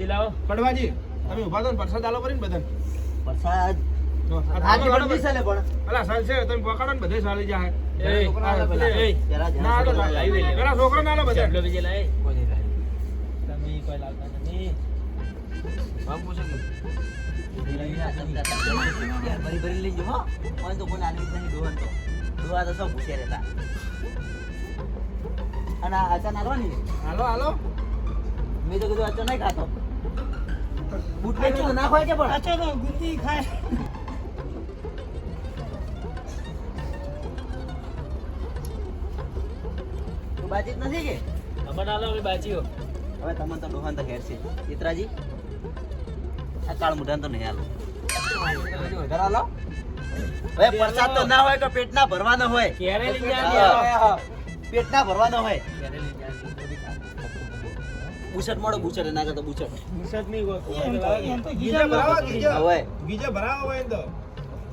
ગોદી લાવો. પડવાજી તમે ઉભા થો ને પ્રસાદ આલો કરીને બધાને. પ્રસાદ જો, આ આજે થાળો બંધી છે લે પણ અલા સાલ છે તમે પકડો ને બધે ચાલી જાય. એ, છોકરા આવે પેલા. એ, પેલા ના આલો જરા લાવી દે. પેલા છોકરો ના આલો બધા. ચપલો બીજે લાય. કોઈ નહીં લાવી. તમે કોઈ લાવતા નથી. બાપુ છે કે? ભરી ભરી લઈ જો હો. કોઈ તો કોઈ આલી જ નહીં ડોહન તો. ડોહા તો સૌ ભૂસે રહેતા. અને આ અચાન આલવાની હાલો હાલો મેં તો કીધું અચાન નહીં ખાતો. બૂટ વેચું ના ખવાય કે પણ અચ્છા તો ગુંદી ખાય. તું બાજી જ નથી કે અમને આલો અમે બાજીઓ. હવે તમને તો ડોહાન તો હેર છે ચિત્રાજી આ કાળ મુઢાન તો નહીં આલો ઘર આલો હવે પ્રસાદ તો ના હોય કે પેટ ના ભરવાનો હોય ક્યારે લઈ હા, જાવી? હા. પેટ ના ભરવાનો હોય ક્યારે લઈ જાવી? બુસટ મળો બુસટ એના કરતા બુસટ મુસદ નહીં ગો. એમ તો ગીજે ભરાવો ગીજે હવે ગીજે ભરાવો હોય તો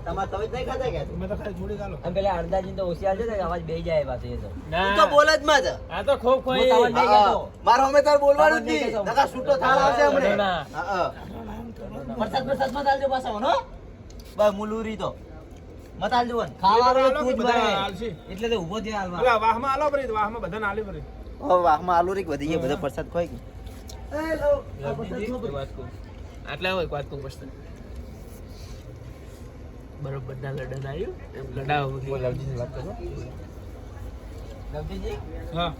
તમાર તમે જ નહીં ખાતા કે મેં તો ખાલી થોડી ગાલો આમ પેલા અડધાજી તો હોશિયાર છે ને અવાજ બેહી જાય પાછો એ તો ના. તું તો બોલ જ માં જ આ તો ખૂબ હું કોઈ. તમને નહીં કહેતો. મારો અમે તાર બોલવાનું જ નહીં. નકા છૂટો થાળ આવશે હમણે. ના. હા. પ્રસાદ માં આલજો પાછા હો બસ મુલુરી તો મત આલજો વન ખાવાનું આલો તું જ કે બધા ભરે. આલશે. એટલે તો ઊભો થયો હાલમાં અલા વાહમાં આલો પરી વાહમાં બધાને આલી પરી. હવે વાહમાં આલુ રીક વધી ગયા બધા પ્રસાદ ખોઈ ગઈ એ લો આ પ્રસાદ લવજીજી, નો એ વાત કહું. આટલા હોય વાત કહું પછી. બરોબર ના લડન આવ્યું એમ લડાવો. વાત કરો લવજીજી હા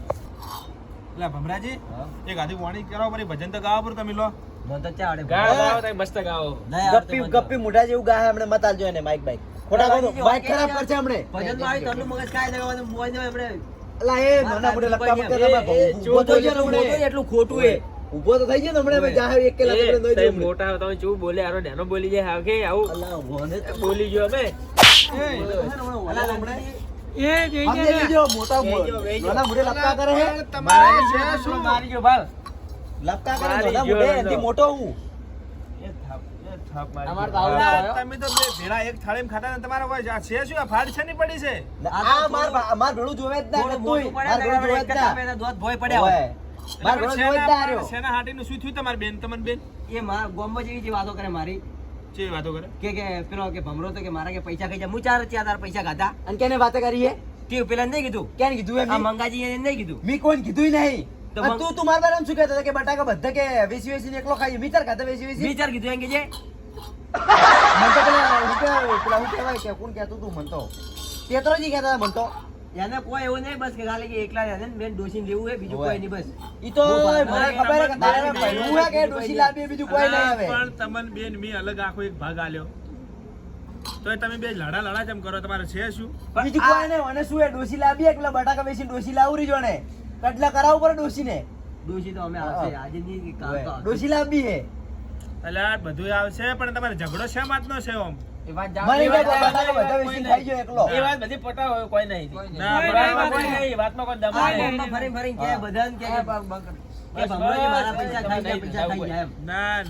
એટલે ભમરાજી એક આધી વાણી કરો પરી ભજન તો ગાવા પર તમે લો. મન તો ચાડે ગાઓ ગાઓ તમે મસ્ત ગાઓ. ગપ્પી ગપ્પી મુઢા જેવું ગાય હમણે મત આલજો એને માઈક બાઈક ખોટા કહો બાઈક ખરાબ કરશે હમણે ભજન તો આવી તરનું મગજ કાય દેવાનું મોય ને હમણે અલા એ નાના મુઢે લપકા મત ઊભો થઈ ગયો હમણે એટલું ખોટું એ ઊભો તો થઈ ગયો ને હમણે જાહે એક કલાક એ, આપણે તમે મોટા હો તમે ચૂપ બોલે આરો નેનો બોલી જાય હાવ કે આવું અલા ઊભો ને બોલી ગયો અમે. અલા હમણે એ જઈ સમજી જાય લીજો મોટા નાના મુઢે લપકા કરે હે તમારે છે શું મારી ગયો ભાલ. લપકા કરે મારી નાના ગયો મુઢે રંડો. એથી મોટો હું એ થાપ મારી અમાર ગયો. તો આવું ના હોય. તમે તો બે ભેળા એક થાળીમાં ખાતા ને તમારા કોઈ આ છે શું આ ફાડ છે ની પડી છે. આ માર ભેળું જોવે જ ના થોડું કરતું માર ભેળું જોવે જ ના દોત ભોય પડ્યા હોય. ઓય. માર ભેળું જોવે જ ના રહ્યો શેના હાટીનું શું થયું તમારી બેન તમને બેન એ માર ગોમ્બો જેવી જે વાતો કરે મારી જે વાતો કરે કે પેલો કે ભમરો તો કે મારા કે પૈસા ખાઈ જાય હું ચાર તાર પૈસા ખાધા અને કેને વાત કરી હે તે પેલા નહીં કીધું કેને કીધું એમ આ મંગાજી એને નહીં કીધું મી કોઈ કીધું નહીં તો તો તું મારા બારામાં શું કહેતો હતો કે બટાકા બધા કે વેસી વેસીને એકલો ખાઈ મીટર ખાતા વેસી વેસી મીટર કીધું એમ કે જે મન તો પેલા હું કહેવાય કે કોણ કહેતું તું મન તો તેતરોજી કહેતા મન તો એને કોઈ એવું નહીં બસ કે ખાલી કે એકલા એને બેન ડોસી લેવું હે બીજું કોઈ નહીં બસ ઈ તો મને ખબર હે કે તારે પહેલું હે કે ડોસી લાવી બીજું કોઈ નહીં આવે પણ તમને બેન મી અલગ આખો એક ભાગ આલ્યો તોય તમે બે લડા જેમ કરો તમારે છે શું બીજું કોઈ નહીં અને શું હે ડોસી લાવી હે કે બટાકા વેસી ડોસી લાવરી જોને કટલા કરાવ પર ડોસી ને ડોસી તો અમે આવશે આજે ની ડોસી લાવી હે એટલે આ બધું આવશે પણ તમારે ઝઘડો શા વાતનો છે ઓમ એ વાત મને જાણવી કે હોય બટાકા બધા વેસી ખાઈ ગયો એકલો એ વાત બધી પટાવ હોય કોઈ નહીં. ના, કોઈ બરાબર કોઈ નહીં. નહીં. વાતમાં કોઈ દબાણ નહીં. ગામમાં ફરી ફરી કે બધાને કે ભમરોજી મારા પૈસા ખાઈ ગયા પૈસા ખાઈ ગયા એમ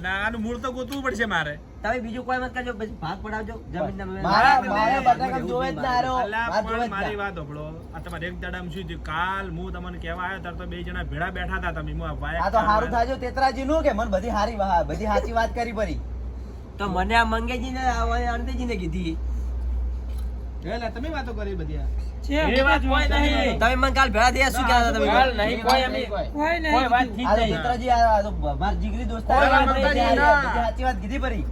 ના આનું મૂળ તો ગોતવું પડશે મારે તમે બીજું કોઈ મત કરજો પછી ભાગ પડાવજો જમીનના મારા બટાકા જોવે જ ના રહ્યો અલા, પણ મારી વાત સાંભળો. આ તમારે એક દાડામાં શું થયું? કાલ હું તમને કહેવા આવ્યો ત્યારે તો બે જણા ભેળા બેઠા હતા તમે હું આ વાયા આ તો હારું થાજો તેતરાજી નું કે મને બધી હારી બધી સાચી વાત કરી પરી તો મને આ મંગેજી ને અંતેજી ને કીધી એટલે તમે વાતો કરી બધી આ. છે એ વાત કોઈ નહીં. તમે મને કાલ ભેળા થયા શું કહેતા તમે હાલ નહીં કોઈ અમે કોઈ નહીં કોઈ વાત થી આ જ તો નહીં. તેતરાજી આ તો માર જીગરી દોસ્ત કોઈ વાત બધી નહીં. સાચી વાત કીધી પરી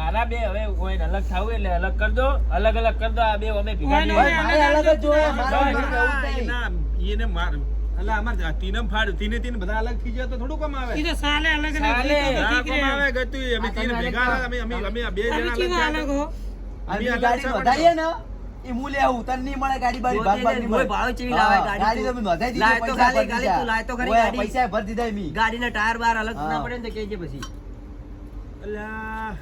આના બે હવે કોઈ અલગ થાવું એટલે અલગ કર દો. અલગ અલગ કર દો. આ બે અમે ભેગા કોઈ નહીં. નહીં. મારે અલગ જ જોવે મારે ના, એવું જ નહીં. ના, એને માર એટલે અમારે તીનમ ફાડ તીને બધા અલગ થઈ જાય તો થોડું કમ આવે ઈ તો સાલે અલગ અલગ સાલે. રીતો તો ના ઠીક કમ રે. આવે ગતું અમે તીન ભેગા હતા, અમે બે તમે જણા ચીવા અલગ અલગ હો અને અલગ ગાડી છે નોંધાઈએ ને એ મૂલે આવું તને નહીં મળે ગાડી બારી ભાગ ભાગ નહીં મળે ભાવ ચેવી લાવે હા, ગાડી ગાડી તું? તમે નોંધાઈ દીધી, લાય તો પૈસા ખાલી, ભરી ખાલી દીધા. તું લાય તો ખરી ઓય, ગાડી. પૈસા ભરી દીધા એમી. ગાડીના ટાયર બાર અલગ હા. ના પડે ને તો કહેજે પછી અલ્યા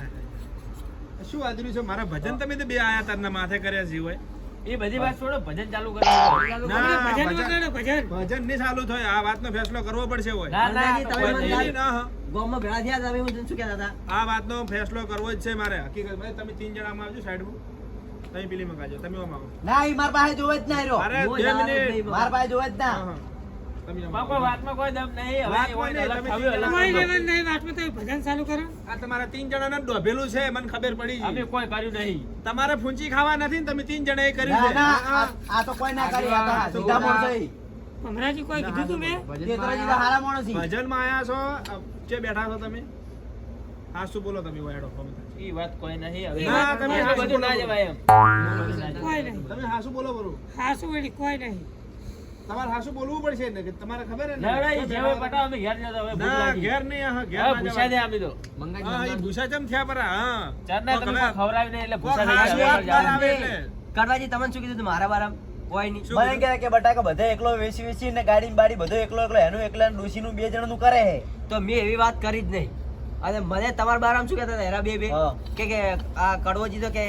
શું આદમી છે મારા ભજન તમે તો બે આયા તારના માથે કર્યા છે હોય એ બધી વાત છોડો. ભજન ચાલુ કરો. ના, ભજન ભજન- વગાડો ભજન ભજન નહીં ચાલુ થાય આ વાતનો ફેસલો કરવો પડશે હોય ના ના અંદાજી તમે કોઈ મને નહીં. નહીં, ના, હા. ગામમાં ભેળા થયા તમે હું શું કહેતા હતા આ વાતનો ફેસલો કરવો જ છે મારે હકીકત ભાઈ તમે ત્રણ જણા આમાં આવજો સાઈડમાં તમે પેલી મગાજો તમે આમ આવો ના ઈ માર પાસે જોવે જ ના રહ્યો અરે હું બે જવાનું જ મિનિટ નહીં. માર પાસે જોવે જ ના હા, હા. તમે માં કોઈ વાતમાં કોઈ દમ નહીં. હવે વાતમાં કોઈ નહીં, અલગ તમે થયું, અલગ કોઈ થયું. લેવાનું નહીં વાતમાં તો એ ભજન ચાલુ કરો આ તમારા 3 જણાને ડોભેલું છે મને ખબર પડી અમે કોઈ કર્યું નહીં. તમારે ફૂંચી ખાવા નથી ને તમે 3 જણાએ કર્યું ના છે ના આ તો કોઈ ના કરી આ તો સીધા માણસો ઈ. હમણાંથી કોઈ કીધું તું મેં તેતરાજી તો હારા માણસ ઈ. ભજનમાં આયા છો જે બેઠા છો તમે હા શું બોલો તમે વાયડો ઈ વાત કોઈ નહીં. હવે ના, તમે એટલું હાચું બધું ના બોલો. જવાય એમ. કોઈ નહીં તમે હા શું બોલો બરું હા શું વળી કોઈ નહીં તમારે હા શું બોલવું પડશે ને કે તમારે ખબર હે ને ના, ના, ઈ જેવો પટાવ અમે ઘેર જતા, હવે ભૂખ ના લાગી. ઘેર નહીં હા ઘેર હવે ના ભૂસા દે જવાય. અમે તો. હા ઈ ભૂસા ચમ થયા પર હા ચારના કોક તમે હવે- કોઈ ખવડાવી નહીં એટલે કોક ભૂસા થઈ હાથ ગયા. વાત બહાર આવે એટલે. કડવાજી તમને શું કીધું તું મારા બારામ કોઈ નહીં શું મને કહે કે બટાકા બધે એકલો વેચી વેચી ને ગાડી બાડી બધું એકલો એકલો એનું એકલા ડોશીનું 2 જણનું કરે હે તો મેં એવી વાત કરી જ નહીં અને મને તમારા બારામ શું કહેતા હતા હેરા બે હા. કે આ કડવોજી તો કે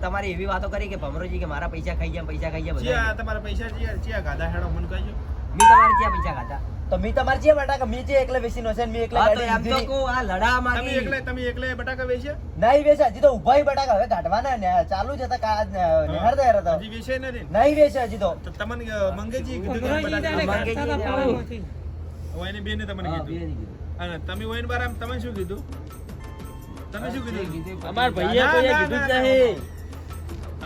તમારી એવી વાતો કરી કે ભમરોજી કે મારા પૈસા ખાઈ ગયા બધા ચિયા તમારા પૈસા ચિયા ગાધા હેડો મને કહેજો મેં તમારે ક્યાં પૈસા ખાધા તો મી તમારે જે બટાકા મી જે એકલા વેચીનો છે ને મી એકલા હા તો ગાડી એમ તો લીધી કહું આ લડા તમે એકલે બટાકા વેચ્યા નહીં વેચે હજી તો ઉભા બટાકા હવે કાઢવાના ને ચાલુ જ હતા નિહાળતા હતા હજી વેચે નથી ને? નહીં વેચે હજી તો તો તમને મંગેજી કીધું કે ભમરોજી બટાકા તારે મંગાઈ કાઢતા હતા જઈને પાવામાંથી. ઓયને બેને તમને હા, કીધું બે કીધું. અને તમે ઓયને બારામ તમે શું કીધું તમે શું કીધું અમારા ભાઈએ ના, કોઈએ ના, કીધું જ ના, નહીં.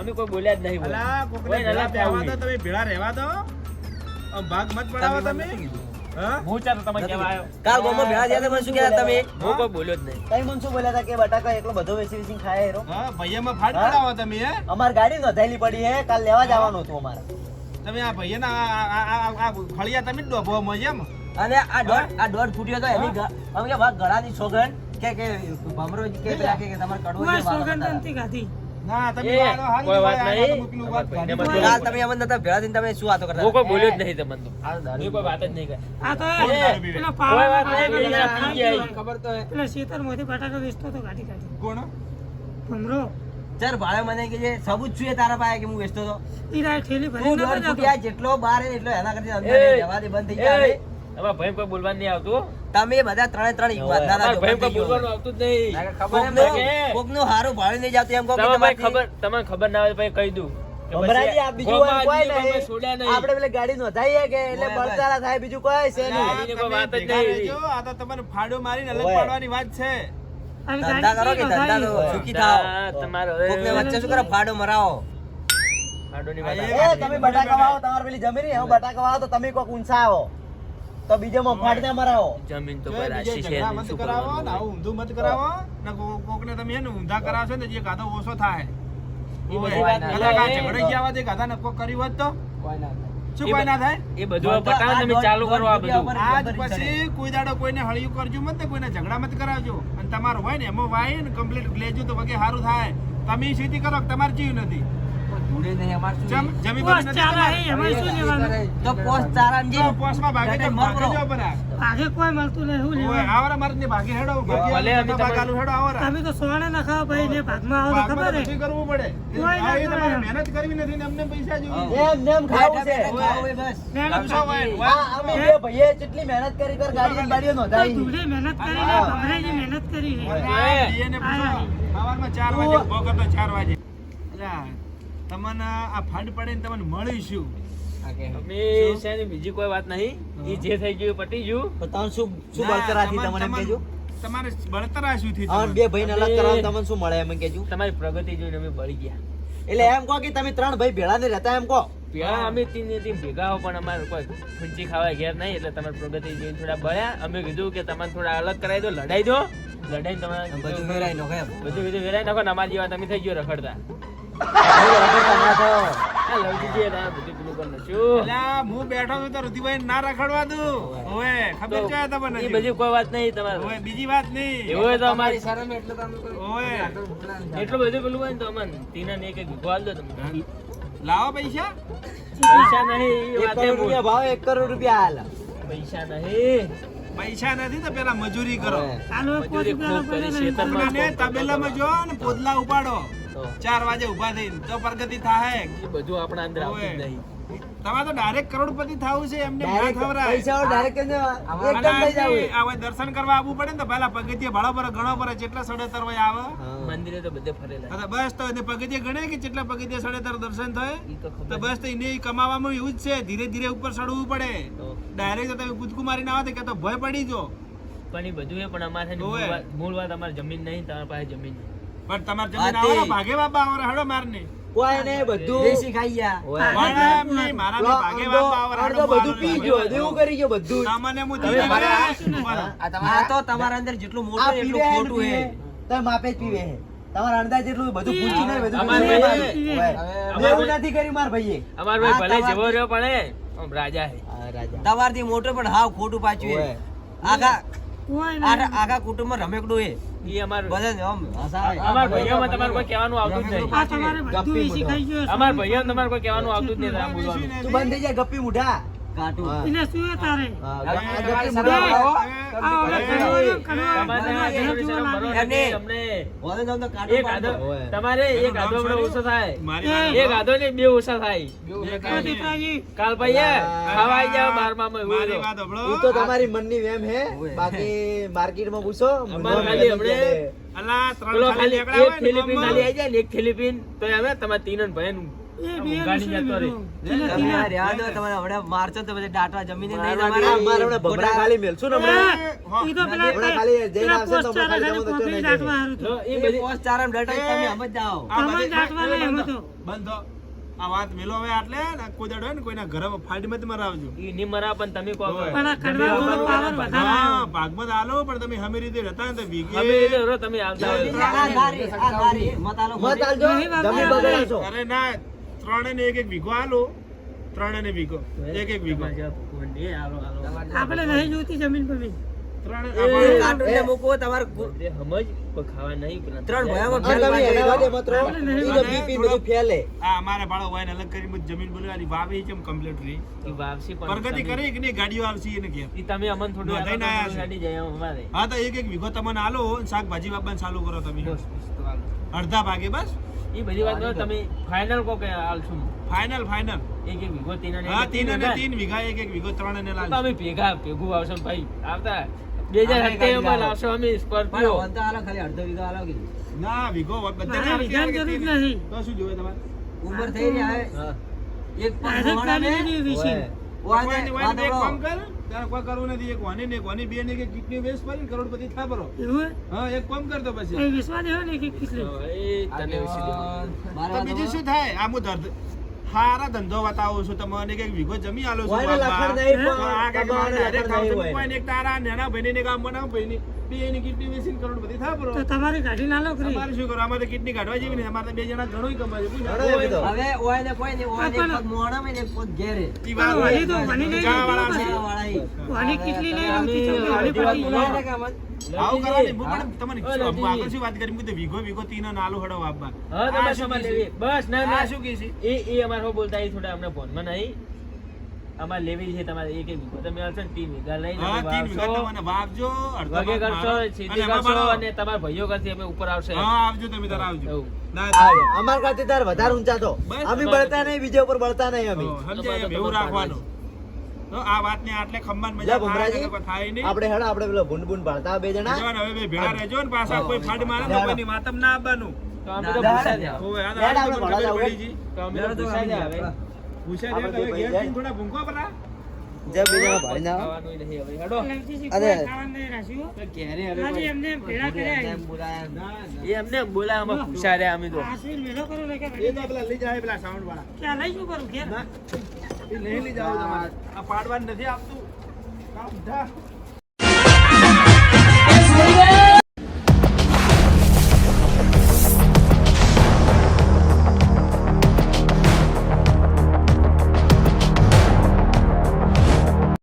અમે કોઈ બોલ્યા જ નહીં. બોલ. અલા કોકને કોઈ ભેળા અલગ બેહવા થવું દો નહીં. તમે ભેળા રહેવા દો આમ ભાગ મત પડાવો તમે હા હું ચાલો તમે કહેવા આવ્યો. કાલ ગોમાં ભેળા થયા હતા મને શું કહેતા તમે હું કોઈ બોલ્યો જ નહીં. કઈ મન શું બોલ્યા હતા કે બટાકા એકલો બધો વેચી વેચીને ખાય હેરો હા ભૈયામાં ફાટ હા? પડાવો તમે હે અમાર ગાડી નોંધાયેલી પડી હે કાલ લેવા જવાનું હતું અમારે તમે આ ભૈયાના આ ફળિયા તમે જ ડોભો મજેમ અને આ દોઢ ફૂટ્યો હતો એની અમે કે વાત ગળાની સોગન કે ભમરોજી કે પેલા કે તમારે કોઈ કડવો સોગંદ નથી ખાધી ના તમે એ, વાળો હારી કોઈ વાત આ નહીં. મોકલું વાત ભાઈને કરી. બધું- કાલ તમે અમને નતા ભેળા થઈને તમે શું વાતો કરતા હું કોઈ હતા? બોલ્યો જ નહીં તમને તો. આ દારૂ મેં કોઈ વાત જ નહીં કરી. આ તો કોણ દારૂ પીવે? પેલા કોઈ વાત પાવા નહીં, બીજા પી ગયા. ખબર તો હે. પેલા શેતરમાંથી બટાકા વેચતો હતો ગાડી કાઢી કોણ ભમરો ચાર ભાડે મને કે જે સબૂત છું એ તારા પાસે કે હું વેચતો હતો ઈ રાય ઠેલી ભરી હું નતો દોઢ જતો. ફૂટ્યા જેટલો બહાર હે એટલો એના કરતી અંદર એ, રહેવા દે બંધ થઈ ગયા એ, અમારા ભાઈને કોઈ બોલવાનું નહીં આવતું. તમે બધા ત્રણે ત્રણ હિંમત ના અમારા ભાઈને કોઈ લાગો બોલવાનું આવતું જ નહીં. ખબર કોકનું હારું ભાડે નહીં જાતું એમ કહો કે તમે ભાઈ તમારથી- તમને ખબર ના હોય તો ભાઈ કહી દઉં કે ભમરાજી આ પછી બીજું ગોમાં કોઈ આદમી નહીં છોડ્યા નહીં. આપણે પેલી ગાડી નોંધાઈ હે કે એટલે બરાબર. બળતરા થાય બીજું કોઈ છે નહીં ગાડીની કોઈ તમે વાત જ ભેગા નહીં. રહેજો, આ તો તમારે ફાડો મારીને અલગ ઓય. પાડવાની વાત છે અને ધંધા કરો કે ગાડી ધંધા તો નોંધાઈ. સુખી થાઓ ના, તમારો કોકને વચ્ચે શું કરો ફાડો મરાવો ફાડોની વાત એ, આવે. એ તમે બટાકા વાવો તમારે પેલી જમીન નહીં, હવે બટાકા વાવો તો તમે કોક ઊંચા આવો તો બીજો મફાટ ના મરાવો જમીન તો જો કોઈ બીજે રાશિ છે ઝઘડા નહીં, મત શું કરાવો કરવાનું ને હોય. આવું ઊંધું મત કરાવો ને કોકને તમે હે ને ઊંધા કરાવશો ને જે ગાધો ઓછો થાય એ બધી વાત ના કદાચ આ થાય. ઝઘડાઈ ગયા હોત, એ ગાધાને કોક કર્યું હોત તો શું કોઈ ના થાય એ બધું હવે બતાવો તમે ચાલુ કરો આ બધું. આજ પછી કોઈ દાડો કોઈને હળિયું કરજો મત ને કોઈને ઝઘડા મત કરાવજો અને તમારું હોય ને એમાં વાય ને કમ્પ્લીટ લેજો તો વગે સારું થાય તમે સીધી કરો કે તમારે જીવ નથી જમી પોસ નથી ચાલે તમારે. હે, એમાં શું લેવાનું? તો પોસ્ટ ચારામ તો જી પોસમાં ભાગે તો મર ભાગે બરો. જો પરા. ભાગે કોઈ મળતું નહીં શું ઓય, લેવાનું? આવરા મારે ને ભાગે હેડો ભાગે ભલે અમે ભાગ આલુ હેડો આવરા તમે તો સોણે ના ખાઓ ભાઈ ને ભાગમાં આવો તો ભાગમાં ખબર તો હે બધું કરવું પડે કોઈ ના આ એ તમારે કરે. મહેનત કરવી નથી ને અમને પૈસા જોઈએ હા. એમ નેમ ખાવું છે ખાઓ હોય બસ મહેનત સમજો હોય, કરવી. હોય. આ અમે બે ભાઈએ કેટલી મહેનત કરી કર ગાડી બાડીઓ તો નોંધાઈ ધૂળે મહેનત કરી ને ભમરેજી મહેનત કરી હે. આ એને પૂછો, સવારમાં 4 વાગે ઉભો કરતો 4 વાગે અલ્યા, તમને આ ફંડ પડે ને તમને મળીશું અમે શેની બીજી કોઈ વાત નહીં. ઈ જે થઈ ગયું એ પતી ગયું. તો તમે શું શું બળતરાથી તમને એમ કહેજો તમારે બળતરા શું થી આ બે ભાઈને અલગ કરાવો તમને શું મળે એમ કહેજો તમારી પ્રગતિ જોઈને અમે બળી ગયા. એટલે એમ કહો કે તમે 3 ભાઈ ભેળા ને રહેતા એમ કહો પેલા અમે તીન ભેગા હો પણ અમારે કોઈ ફૂંચી ખાવા ઘેર નહીં એટલે તમારી પ્રગતિ જોઈને થોડા બળ્યા. અમે કીધું કે તમને થોડા અલગ કરાવી દો, લડાઈ દો. લડાઈને તમારે બધું મેરાઈ નો કેમ બધું વેરાઈ નાખો ને અમારા જેવા તમે થઈ ગયો રખડતા. ના તો આ લવજીજીએ તમે બધું પેલું કરી નાખ્યું. અલ્યા, હું બેઠો છું તો ઋતિભાઈ ના રખડવા દઉં ઓય ખબર તો છે તમને એ બધી કોઈ વાત નહીં તમારે. ઓય બીજી વાત નહીં એવું હોય તો અમારી ઓય એટલું બધું પેલું હોય ને તો અમને તીના ને એક ભીખો આલ દો તમે. લાવો પૈસા પૈસા નહીં એ 1 વાત કરોડ એ રૂપિયા ભાવ 1 કરોડ રૂપિયા હાલ પૈસા નહીં. પૈસા નથી તો પેલા મજૂરી કરો ચાલો એક પોસ મજૂરી ખૂબ કરી, રૂપિયા શેતરમાં અને તબેલામાં જો ને પોદલા ઉપાડો તો 4 વાગે ઊભા થઈને તો પ્રગતિ થાય એ બધું આપણા અંદર આવતું જ ઓય. નહીં. તમારે તો ડાયરેક્ટ કરોડપતિ થવું છે એમને ના ડાયરેક્ટ ખવરાય. પૈસા ડાયરેક્ટ એકદમ અને લઈ જાવ આ હોય દર્શન કરવા આવવું પડે ને તો પહેલા પગથિયે ભાડો પર ઘણો પર જેટલા 17 હોય આવે મંદિરે તો બધે ફરેલા હા તો બસ તો એને પગથિયે ગણે કે જેટલા પગથિયે 17 દર્શન થાય ઈ તો તો ખબર બસ તો એને કમાવામાં એવું જ છે ધીરે ધીરે ઉપર ચડવું પડે તો ડાયરેક્ટ તો તમે કૂદકું મારીને આવો તો કે તો ભય પડી જો પણ ઈ બધું એ પણ અમારે છે ને ઓય. મૂળ વાત અમારી જમીન નહીં તમારી પાસે જમીન છે. પણ તમારે જમીન વાતે. આવો ભાગે બાપા આવરે હડો મારને કોઈ ને બધું દેશી ખાઈ ગયા મારા એમ નહીં, મારા બી ભાગે બાપા આવરે હડો તો બધું મારને. પી ગયો એવું કરી ગયો બધું સામાન્ય હું હવે દીધી મારા- મારા. આ તો તમારા અંદર જેટલું આ મોટું પીવે એટલું હે ને ખોટું પીવે. હે તમે માપે જ પીવે હે તમારા અંદાજ જેટલું બધું પૂછી નહીં બધું અમારે પૂછી ભાઈ- નહીં. હવે- મેં એવું નથી કર્યું માર ભાઈએ અમારો ભાઈ આ ભલે તમારે- જેવો રહ્યો પણ એ આમ રાજા છે રાજા તમારથી મોટો પણ હાવ ખોટું પાછું હે ઓય. આખા કોઈ નહીં. આખા કુટુંબમાં રમેકડું હે ઈ અમારું બધા આમ હસાવે. અમારા ભાઈઓમાં તમારે કોઈ કહેવાનું આવતું જ નહીં આ તમારે બધું ઈ શીખાઈ ગયું છે. અમારા ભાઈઓમાં તમારે કોઈ કહેવાનું આવતું જ નહીં રામ બોલવાનું. તું બંધ થઈ જાય ગપ્પી મુઢા કાટું. હા. એને શું હે તારે હા, હવે આ તમારે ગપ્પી શરમ મુઢા આવો. આ હવે કરવાનું, કરવાનું. તમારે આ બધું જરૂરી શરમ જોવા ભરવા લાગે. નથી. અમને વધુ તો કાટું એક આધો પાડો. ઓય. તમારે એક આધો હમણાં ઓછો થાય મારી એ. એક આધો ને બે ઓછા થાય આ દીકરાજી, કાલ ભાઈ ખાવા આવી જાવ બારમામાં એવું મારી તો. વાત સાંભળો. ઈ તો તમારી મનની વેમ હે ઓય. બાકી માર્કેટમાં પૂછો અમારે ખાલી હમણે અલા, ત્રણ પેલો ખાલી ખાલી નીકળ્યા એક હોય ને થેલી પીને ગામમાં. ખાલી આવી જાય ને એક થેલી પીને તો અમે તમારે તીન ભાઈ એ બે ગાડી મુસ્લિમ જતો રહે. લોકો. એને તમે તીના- રહ્યા દો, તમારે હમણાં મારશો તો પછી દાટવા જમીને નહીં મારા તમારે. મારે હમણાં ભભરા ખાલી મેલશું ને હમણાં હા. ઈ તો પેલા હમણાં ખાલી જઈને પેલા આવશે ને તો પોસ્ટ હમણાં ખાલી ચાલે જમો તો છે, નહીં દાટવા હારું તો. એ એ બધી પોસ્ટ ચારામ ડટાઈ તમે આમ જ જાઓ. આ તમારે બધી- દાટવા નહીં, એમાં તો. બંધો. આ વાત મેલો હવે આટલે ને કોઈ દાડો હોય ને કોઈના ઘરે ફાડીમાં જ મરાવજો. ઈ નહીં મરા પણ તમે કહો ઓય. પણ આ કડવા થોડો પાવર વધારે હા, આવ્યો. ભાગમાં તો આલો પણ તમે હમે રીતે રહેતા ને તો વીઘે- અમે એટલે રહો તમે આવતા હોય આ ગારી, આ ગારી. મત આલો મત આલજો નહીં બાપા, જમી બગડાશો અરે ના, ત્રણે ને એક વીઘો આલો. ત્રણે ને વીઘો. એક વીઘો. આપણે નહીં જોતી જમીન બમીન. ત્રણે એ આપણે- કાટુંને મૂકો તમારે બધે સમજ કોઈ ખાવા નહીં પણ ત્રણ ભયામાં આ તમે એના વાદે મત રહો. આપણે નહીં ઈ તો બીપી બધું ફેલે આ અમારે ભાડો હોય ને અલગ કરી જમીન બોલવાની વાવી છે કમ્પ્લીટ રહી. ઈ વાવશી પણ પ્રગતિ તમે- કરી કે નહીં ગાડીઓ આવશે એને ઘેર. ઈ તમે અમને થોડું નોંધાઈને આયા છે. ગાડી જાય અમારે હા તો એક વીઘો તમને આલો અને શાકભાજી વાવવાનું ચાલુ કરો તમે બસ, બસ તો હાલો. અડધા ભાગે બસ ઈ બધી વાત ન તમે ફાઇનલ કો કે આલશું ફાઇનલ ફાઇનલ એક એક વીઘો તીન અને હા એક તીન અને વીઘા. તીન વીઘા એક વીઘો ત્રણ ને તો લાલ અમે ભેગું આવશે ને ભાઈ આવતા 2027 માં લાવશો અમે પણ સ્કોર્પિયો વંતો આલો ખાલી અડધો વીઘો આલો કે ના વીઘો બધાને મારે વીઘાની જરૂર જ નથી. તો શું જોઈએ તમારે ઉંમર થઈ રહ્યા હે. હા. એક પગ ડાયરેક્ટ મોહણા ગાડી ને લીધી વીસી. ઓય. વાદે- કોઈની વાઈને બે એક વાદળો. કામ કર તારે કોઈ કરવું નથી એક વાની ને એક વાની બે ને એક કિડની વેસ્ટ કરીને કરોડપતિ થા બરો એવું હે? હા એક કામ કર તો પછી એ વિશ્વાસ હોય ને કે કેટલી. એ તને સીધી બારે તો બીજું શું થાય આ હું હારા ધંધો બતાવું છું તમને એક વીઘો જમી આલો છું કોઈને બાપા. લખણ નહીં તો આ કાંઈક તમારે મારે direct લખણ નહીં 1000 હોય. કોઈને એક તારા નાના ભાઈને ને ગામ બનાવ ભાઈની બે એની કિડની વેચીને કરોડપતિ થા બરો તો તમારી ગાડી ના લો કરી. અમારે શું કરો અમારે કિડની કાઢવા જેવી ને અમારે તો બે જણા ઘણું કમાય છે ઘણું એમ તો. હવે ઓય ને કોઈ ને ઓય ને એક પગ મોહણામાં ને એક પગ ઘેરે. ઈ વાત પણ વળી તો વળી નહીં ગાવાવાળા જોતી છે. હો વાળા ઈ. વાની કેટલી લઈ અમે આવતી તમને વળી પડી બોલાય ગઈ. ને કામ જ. આવું કરવાની હું પણ તમને ઓય, શું લવજી. આપણે શું વાત કરી હું તો વીઘો તીન અને આલુ હડો આપવા હા આ તમારે શું સમાન કીધું? લેવી બસ ના આ ના શું કીધું? એ અમારે હો બોલતા એ થોડા અમને ફોનમાં નહીં અમારે લેવી છે તમારે એક એક વીઘો તમે આવશો ને 3 વીઘા લઈને હા તમે 3 વીઘા વાવશો. તમને વાવજો અડધો વગે ભાગ કરશો મારો. સીધી અને એમાં કરશો મારો- અને તમારા ભાઈઓ કરશે અમે ઉપર આવશે હા આવજો તમે તાર આવજો એવું. ના આ અમાર કરતી તાર વધારે ઊંચા તો બસ, અમે બસ. બળતા નહીં બીજા ઉપર બળતા નહીં અમે સમજાય એમ, એવું રાખવાનું તો આ વાતને આટલે ખમ્માન જા મજા થાય ભમરાજી, કે કોઈ થાય નહીં આપણે હેડો આપણે પેલો ભૂંડ ભૂંડ ભળતા બે જણા જવાન હવે બે ભેળા રહેજો ને પાછા કોઈ ફાડ મારે તો ના. કોઈની માતમ ના આવવાનું તો અમે તો ના, પૂછા ના. દ્યા. ઓવે, આ તો હેડ આજે આપણે પણ ભણા ખબર જાવ. પડી જી. તો અમે તો પૂછા દ્યા હવે. પૂછ્યા આપણે જાય તો હવે બે ઘેર ભાઈ જઈને થોડા ભૂંકો પરા જે બે જણા ભળી ના ખાવાનું ય નહીં હવે. હેડો. લવજીજી અરે. કોઈ ખાવાનું નહીં રાખ્યું. તો ઘેરે હવે આજે કોઈ- એમને ભેળા કર્યા એમ બોલાયા. ના, ના. એ એમને બોલાય અમે પૂછા રહ્યા અમે તો આશીર મેલો કરો ને કે એ તો પેલા લઈ જાય પેલા સાઉન્ડ વાળા ક્યાં લઈ શું કરું ઘેર ના એ નહીં લઈ જાવ તમારે આ પાડવાનું નથી આપતું કામ ધા